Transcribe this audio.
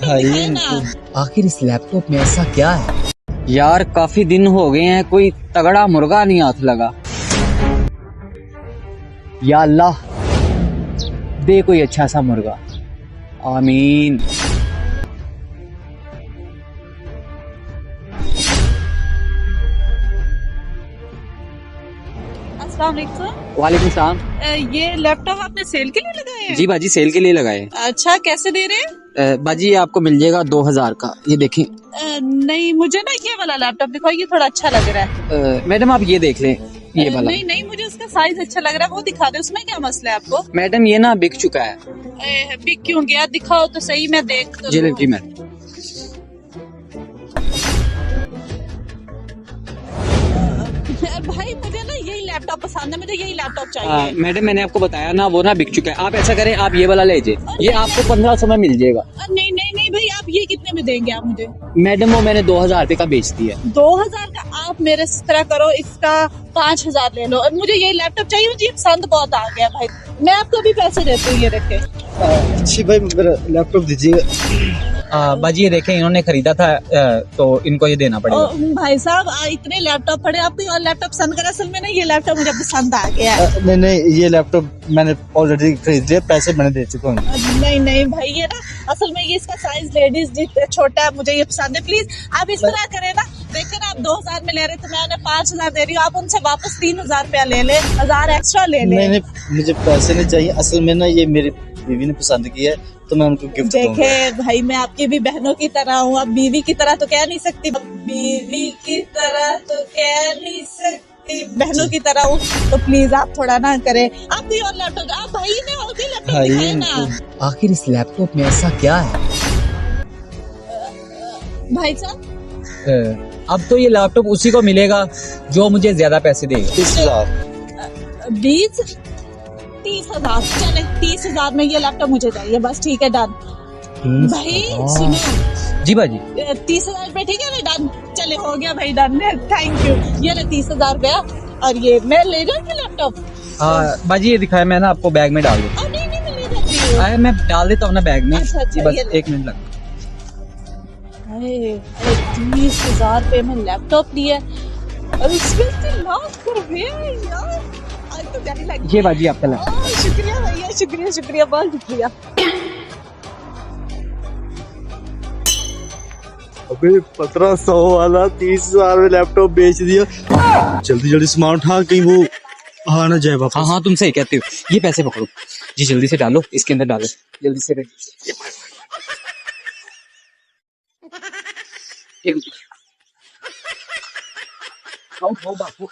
Laptop दिखाए ना। आखिर इस लैपटॉप में ऐसा क्या है? यार काफी दिन हो गए हैं, कोई तगड़ा मुर्गा नहीं हाथ लगा। या अल्लाह दे कोई अच्छा सा मुर्गा, आमीन। अस्सलाम वालेकुम। वालेकुम सलाम। ये लैपटॉप आपने सेल के लिए लगाए हैं? जी बाजी सेल के लिए लगाए। अच्छा, कैसे दे रहे हैं? बाजी ये आपको मिल जाएगा 2000 का। ये देखें। नहीं, मुझे ना ये वाला लैपटॉप दिखाओ, ये थोड़ा अच्छा लग रहा है। मैडम आप ये देख लें, ये वाला। नहीं नहीं, मुझे उसका साइज अच्छा लग रहा है, वो दिखा दे। उसमें क्या मसला है आपको? मैडम ये ना बिक चुका है। बिक क्यों गया? दिखाओ तो सही, मैं देख तो जी लूं। जी मैडम। भाई मुझे ना यही लैपटॉप पसंद है, मुझे यही लैपटॉप चाहिए। मैडम मैंने आपको बताया ना, वो ना बिक चुका है। आप ऐसा करें, आप ये वाला ले जाइए, ये आपको 1500 में मिल जाएगा। नहीं नहीं नहीं भाई, आप ये कितने में देंगे आप मुझे? मैडम वो मैंने 2000 रुपए का बेच दिया। 2000 का? आप मेरे इस तरह करो, इसका 5000 ले लो। मुझे ये लैपटॉप चाहिए, मुझे पसंद बहुत आ गया भाई। मैं आपको भी पैसे देती हूँ, ये रखे। अच्छी भाई मेरा लैपटॉप दीजिएगा। बाजी ये देखें, इन्होंने खरीदा था तो इनको ये देना पड़ेगा। भाई साहब, इतने लैपटॉप पड़े, आपको और लैपटॉप पसंद करा? असल में ना ये लैपटॉप मुझे पसंद आ गया है। नहीं नहीं, ये लैपटॉप मैंने ऑलरेडी खरीद लिया, पैसे मैंने दे चुका हूँ। नहीं नहीं भाई, ये ना असल में ये इसका साइज लेडीज छोटा है, मुझे ये पसंद है। प्लीज आप इस तरह करें ना, देखिए ना, आप 2000 में ले रहे थे, मैं उन्हें 5000 दे रही हूँ। आप उनसे वापस 3000 रुपया ले ले, 1000 एक्स्ट्रा ले ले। नहीं नहीं, मुझे पैसे नहीं चाहिए। असल में ना ये मेरी बीवी ने पसंद किया है, तो मैं उनको गिफ्ट दूंगा। देखे भाई, मैं आपकी भी बहनों की तरह हूँ, अब बीवी की तरह तो कह नहीं सकती, बीवी की तरह तो कह नहीं सकती, बहनों की तरह हूँ। तो प्लीज आप थोड़ा ना करें। आप भी और लैपटॉप, आप भाई ने और भी लैपटॉप दिखाए ना। आखिर इस लैपटॉप में ऐसा क्या है? भाई साहब, अब तो ये लैपटॉप उसी को मिलेगा जो मुझे ज्यादा पैसे देगा। 30,000। 30,000 चले, 30,000 में ये लैपटॉप मुझे चाहिए बस। ठीक है, डन। भाई सुनो जी बाजी। 30,000 रुपए, ठीक है ना? डन, चले, हो गया भाई, डन। Thank you. ये ले 30,000 रुपया, और ये मैं ले जाऊंगी लैपटॉप। बाजी ये दिखाया, मैं ना आपको बैग में डाल दूँ। नहीं नहीं, मैं ले जाती हूँ। मैं डाल देता हूँ ना बैग में। अच्छा, जी बस ये 1 मिनट लग। 30,000 रुपए में लैपटॉप लिया और उसमें से लाख रुपए यार। आज तो प्यारी लगी। ये बाजी आपका लैपटॉप। शुक्रिया भैया, शुक्रिया शुक्रिया, बहुत शुक्रिया। अबे 1500 वाला 30,000 में लैपटॉप बेच दिया। जल्दी जल्दी सामान उठा, कहीं वो आ ना जाए वापस। हाँ हाँ, तुम सही कहते हो। ये पैसे पकड़ो जी, जल्दी से डालो, इसके अंदर डालो जल्दी से। एक खाओ खाओ बापू।